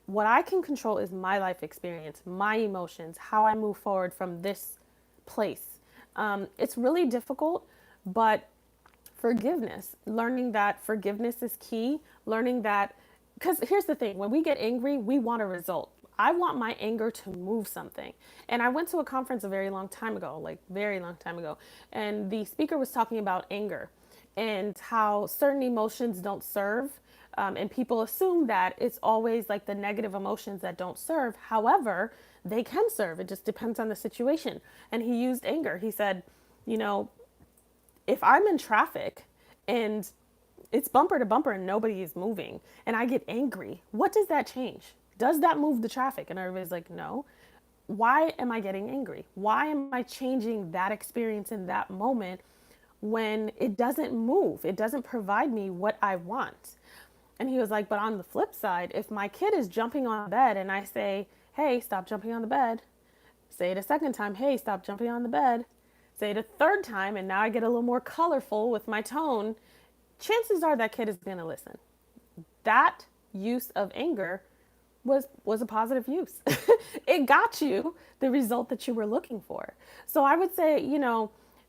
What I can control is my life experience, my emotions, how I move forward from this place. It's really difficult, but forgiveness, learning that forgiveness is key, learning that, because here's the thing, when we get angry, we want a result. I want my anger to move something. And I went to a conference a very long time ago, and the speaker was talking about anger and how certain emotions don't serve. And people assume that it's always like the negative emotions that don't serve. However, they can serve. It just depends on the situation. And he used anger. He said, if I'm in traffic and it's bumper to bumper and nobody is moving and I get angry, what does that change? Does that move the traffic? And everybody's like, no. Why am I getting angry? Why am I changing that experience in that moment when it doesn't move? It doesn't provide me what I want. And he was like, but on the flip side, if my kid is jumping on the bed and I say, hey, stop jumping on the bed, say it a second time, hey, stop jumping on the bed, say it a third time, and now I get a little more colorful with my tone, chances are that kid is going to listen. That use of anger was a positive use. It got you the result that you were looking for. So I would say,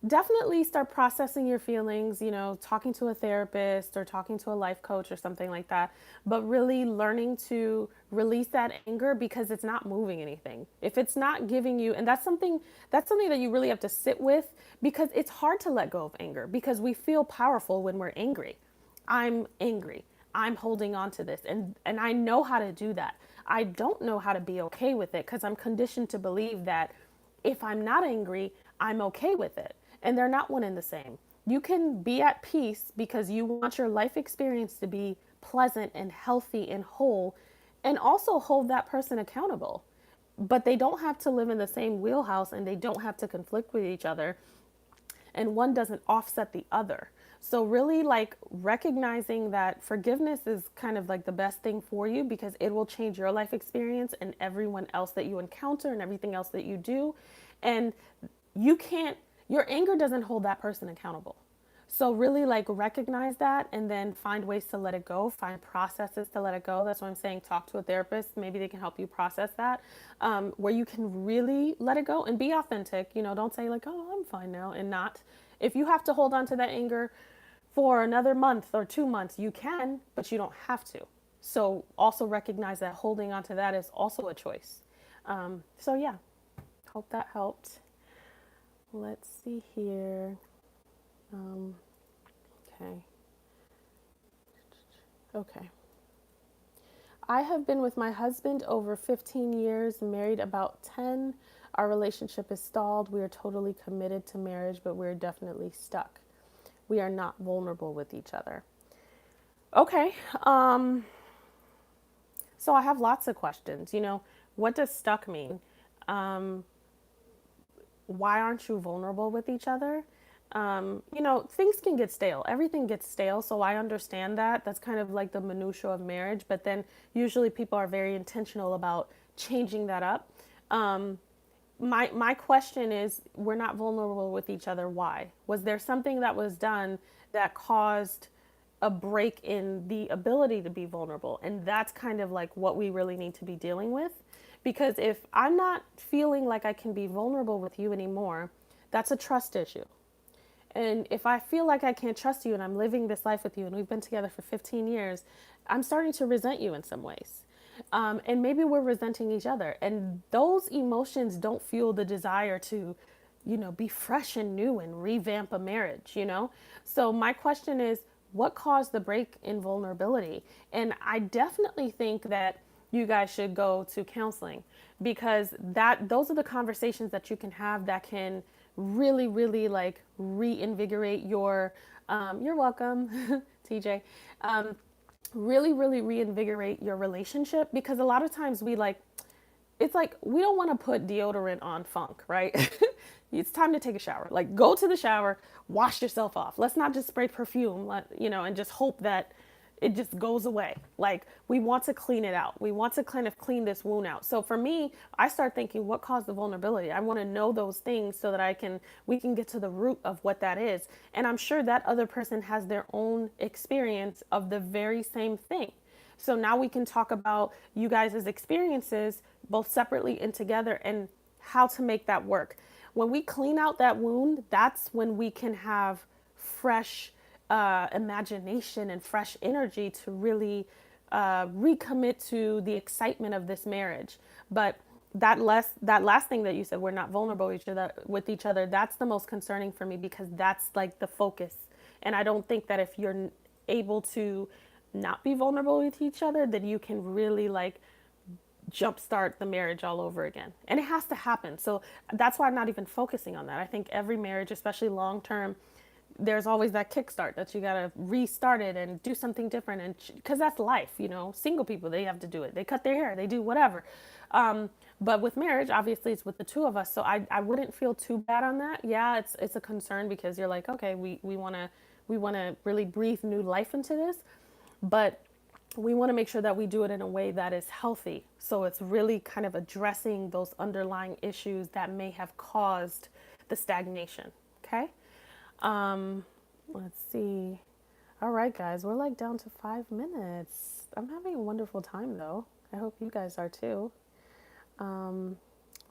definitely start processing your feelings, talking to a therapist or talking to a life coach or something like that, but really learning to release that anger because it's not moving anything. If it's not giving you, and that's something that you really have to sit with, because it's hard to let go of anger because we feel powerful when we're angry. I'm angry. I'm holding on to this, and I know how to do that. I don't know how to be okay with it because I'm conditioned to believe that if I'm not angry, I'm okay with it. And they're not one and the same. You can be at peace because you want your life experience to be pleasant and healthy and whole, and also hold that person accountable. But they don't have to live in the same wheelhouse and they don't have to conflict with each other, and one doesn't offset the other. So really like recognizing that forgiveness is kind of like the best thing for you because it will change your life experience and everyone else that you encounter and everything else that you do. And you can't, your anger doesn't hold that person accountable. So really like recognize that and then find ways to let it go, find processes to let it go. That's what I'm saying. Talk to a therapist. Maybe they can help you process that, where you can really let it go and be authentic. Don't say like, oh, I'm fine now and not. If you have to hold on to that anger for another month or 2 months, you can, but you don't have to. So also recognize that holding on to that is also a choice. So yeah, hope that helped. Let's see here. Um, okay. Okay. I have been with my husband over 15 years, married about 10. Our relationship is stalled. We are totally committed to marriage, but we're definitely stuck. We are not vulnerable with each other. Okay. So I have lots of questions. What does stuck mean? Um, why aren't you vulnerable with each other? Things can get stale. Everything gets stale. So I understand that. That's kind of like the minutia of marriage. But then usually people are very intentional about changing that up. Um, my question is, we're not vulnerable with each other. Why? Was there something that was done that caused a break in the ability to be vulnerable? And that's kind of like what we really need to be dealing with. Because if I'm not feeling like I can be vulnerable with you anymore, that's a trust issue. And if I feel like I can't trust you and I'm living this life with you and we've been together for 15 years, I'm starting to resent you in some ways. And maybe we're resenting each other. And those emotions don't fuel the desire to, be fresh and new and revamp a marriage. So my question is, what caused the break in vulnerability? And I definitely think that you guys should go to counseling because those are the conversations that you can have that can really, really like reinvigorate you're welcome, TJ. Really, really reinvigorate your relationship because a lot of times it's like we don't want to put deodorant on funk, right? It's time to take a shower. Like go to the shower, wash yourself off. Let's not just spray perfume, and just hope that it just goes away. Like we want to clean it out. We want to kind of clean this wound out. So for me, I start thinking what caused the vulnerability. I want to know those things so that we can get to the root of what that is. And I'm sure that other person has their own experience of the very same thing. So now we can talk about you guys' experiences both separately and together and how to make that work. When we clean out that wound, that's when we can have fresh imagination and fresh energy to really recommit to the excitement of this marriage. But that last thing that you said, we're not vulnerable with each other, that's the most concerning for me because that's like the focus. And I don't think that if you're able to not be vulnerable with each other, then you can really like jumpstart the marriage all over again. And it has to happen. So that's why I'm not even focusing on that. I think every marriage, especially long term, there's always that kickstart that you gotta restart it and do something different, and because that's life, single people, they have to do it, they cut their hair, they do whatever. But with marriage, obviously it's with the two of us, so I wouldn't feel too bad on that. Yeah, it's a concern because you're like, okay, we want to really breathe new life into this, but we want to make sure that we do it in a way that is healthy, so it's really kind of addressing those underlying issues that may have caused the stagnation. Okay. um, let's see. All right, guys, we're like down to 5 minutes. I'm having a wonderful time though. I hope you guys are too. Um,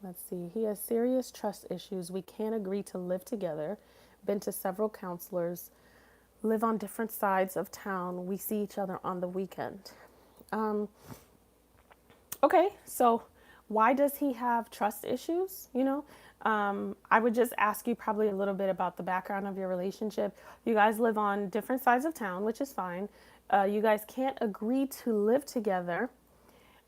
let's see. He has serious trust issues. We can't agree to live together. Been to several counselors. Live on different sides of town. We see each other on the weekend. Um, okay, so why does he have trust issues? I would just ask you probably a little bit about the background of your relationship. You guys live on different sides of town, which is fine. You guys can't agree to live together,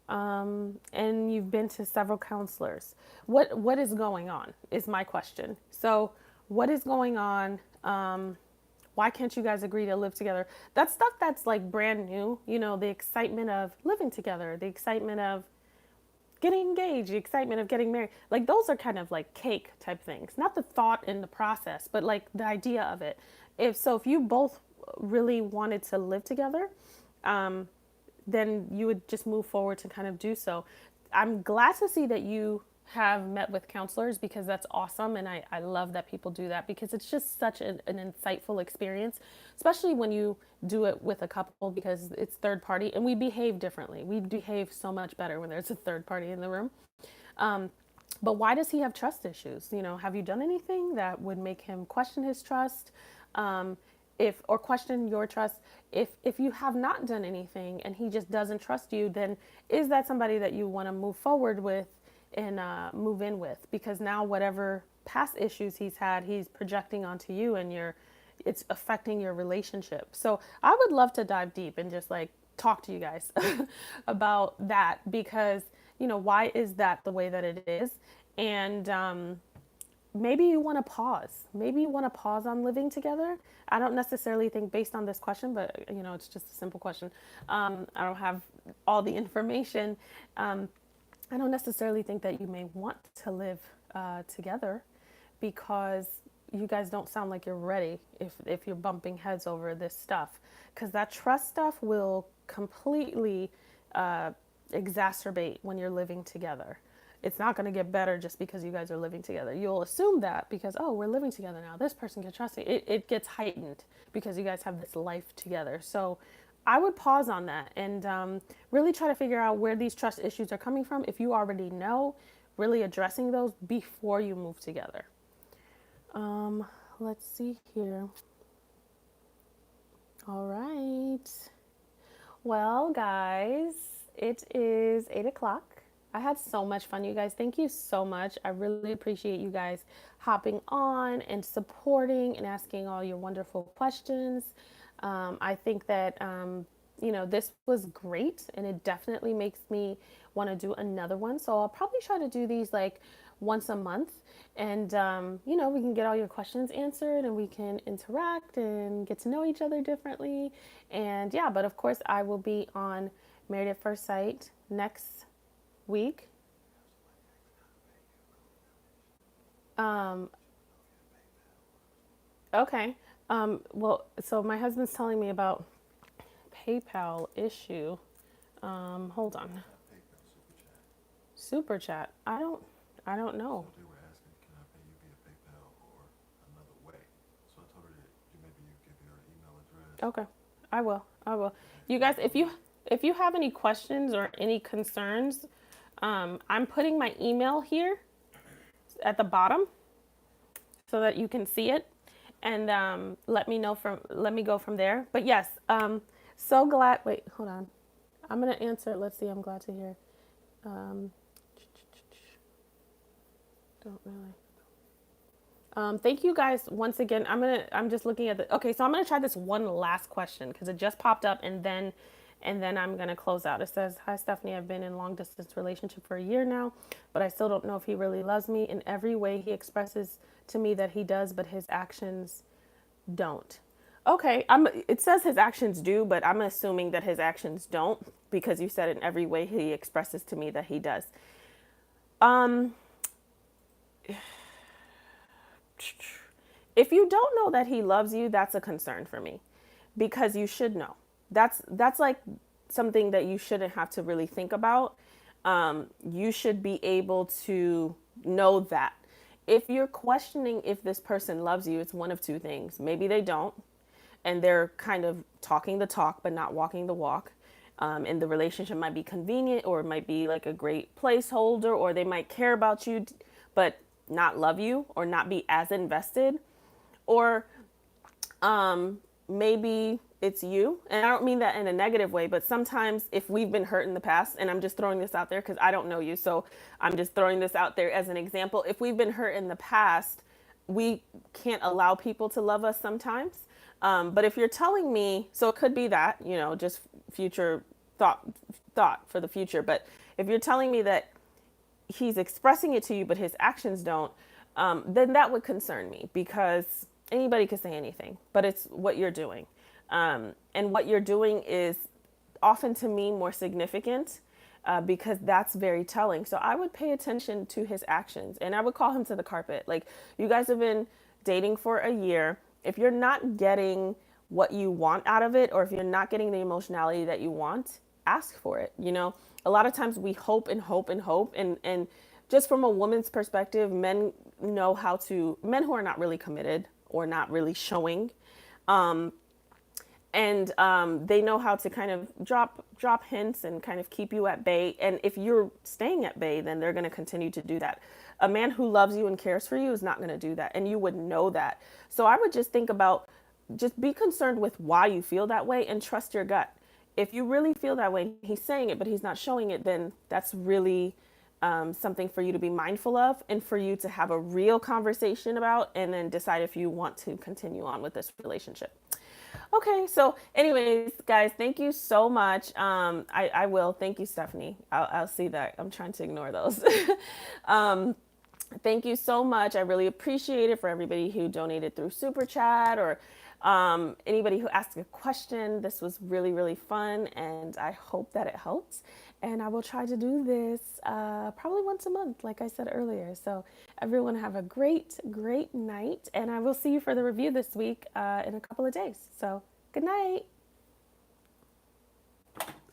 and you've been to several counselors. What is going on is my question. So, what is going on? Why can't you guys agree to live together? That's stuff that's like brand new. The excitement of living together, the excitement of getting engaged, the excitement of getting married. Like those are kind of like cake type things. Not the thought and the process, but like the idea of it. If you both really wanted to live together, um, then you would just move forward to kind of do so. I'm glad to see that you have met with counselors, because that's awesome. And I love that people do that, because it's just such an insightful experience, especially when you do it with a couple, because it's third party and we behave differently. We behave so much better when there's a third party in the room. Um, but why does he have trust issues? Have you done anything that would make him question his trust? Um, if or question your trust. If you have not done anything and he just doesn't trust you, then is that somebody that you want to move forward with and move in with? Because now whatever past issues he's had, he's projecting onto you, and it's affecting your relationship. So I would love to dive deep and just like talk to you guys about that, because why is that the way that it is? And maybe you want to pause. Maybe you want to pause on living together. I don't necessarily think, based on this question, but it's just a simple question. I don't have all the information. I don't necessarily think that you may want to live together, because you guys don't sound like you're ready if you're bumping heads over this stuff, because that trust stuff will completely uh, exacerbate when you're living together. It's not going to get better just because you guys are living together. You'll assume that because, oh, we're living together now, this person can trust me. It gets heightened because you guys have this life together. So I would pause on that and really try to figure out where these trust issues are coming from. If you already know, really addressing those before you move together. Um, let's see here. All right. Well, guys, it is 8 o'clock. I had so much fun, you guys. Thank you so much. I really appreciate you guys hopping on and supporting and asking all your wonderful questions. I think that, this was great, and it definitely makes me want to do another one. So I'll probably try to do these like once a month. And, we can get all your questions answered, and we can interact and get to know each other differently. And yeah, but of course, I will be on Married at First Sight next week. Um, okay. Well, so my husband's telling me about PayPal issue. Hold on. Super chat. I don't know. Okay. I will. You guys, if you have any questions or any concerns, I'm putting my email here at the bottom so that you can see it, and let me go from there. But yes, so glad. Wait, hold on. I'm gonna answer it. Let's see. I'm glad to hear. Um, don't really. Thank you guys once again. I'm just looking at the. Okay, so I'm gonna try this one last question because it just popped up, and then I'm gonna close out. It says, "Hi Stephanie, I've been in a long distance relationship for a year now, but I still don't know if he really loves me. In every way, he expresses to me that he does, but his actions Don't. Okay, it says his actions do, but I'm assuming that his actions don't because you said in every way he expresses to me that he does. Um, if you don't know that he loves you, that's a concern for me because you should know. That's like something that you shouldn't have to really think about. You should be able to know that. If you're questioning if this person loves you, it's one of two things. Maybe they don't, and they're kind of talking the talk but not walking the walk. And the relationship might be convenient, or it might be like a great placeholder, or they might care about you but not love you or not be as invested. Or maybe it's you. And I don't mean that in a negative way, but sometimes if we've been hurt in the past, and I'm just throwing this out there because I don't know you, so I'm just throwing this out there as an example. If we've been hurt in the past, we can't allow people to love us sometimes. But if you're telling me, so it could be that, just future thought thought for the future. But if you're telling me that he's expressing it to you, but his actions don't, then that would concern me because anybody could say anything, but it's what you're doing. And what you're doing is often to me more significant because that's very telling. So I would pay attention to his actions and I would call him to the carpet. Like, you guys have been dating for a year. If you're not getting what you want out of it, or if you're not getting the emotionality that you want, ask for it. A lot of times we hope and hope and hope. And just from a woman's perspective, men who are not really committed or not really showing, and they know how to kind of drop hints and kind of keep you at bay. And if you're staying at bay, then they're going to continue to do that. A man who loves you and cares for you is not going to do that, and you would know that. So I would just think about, just be concerned with why you feel that way and trust your gut. If you really feel that way, he's saying it but he's not showing it, then that's really something for you to be mindful of and for you to have a real conversation about, and then decide if you want to continue on with this relationship. Okay, so anyways, guys, thank you so much. I will. Thank you, Stephanie. I'll see that. I'm trying to ignore those. um, thank you so much. I really appreciate it for everybody who donated through Super Chat, or anybody who asked a question. This was really, really fun, and I hope that it helps. And I will try to do this probably once a month, like I said earlier. So everyone have a great, great night. And I will see you for the review this week in a couple of days. So good night.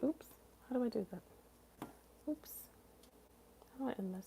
Oops. How do I do that? Oops. How do I end this?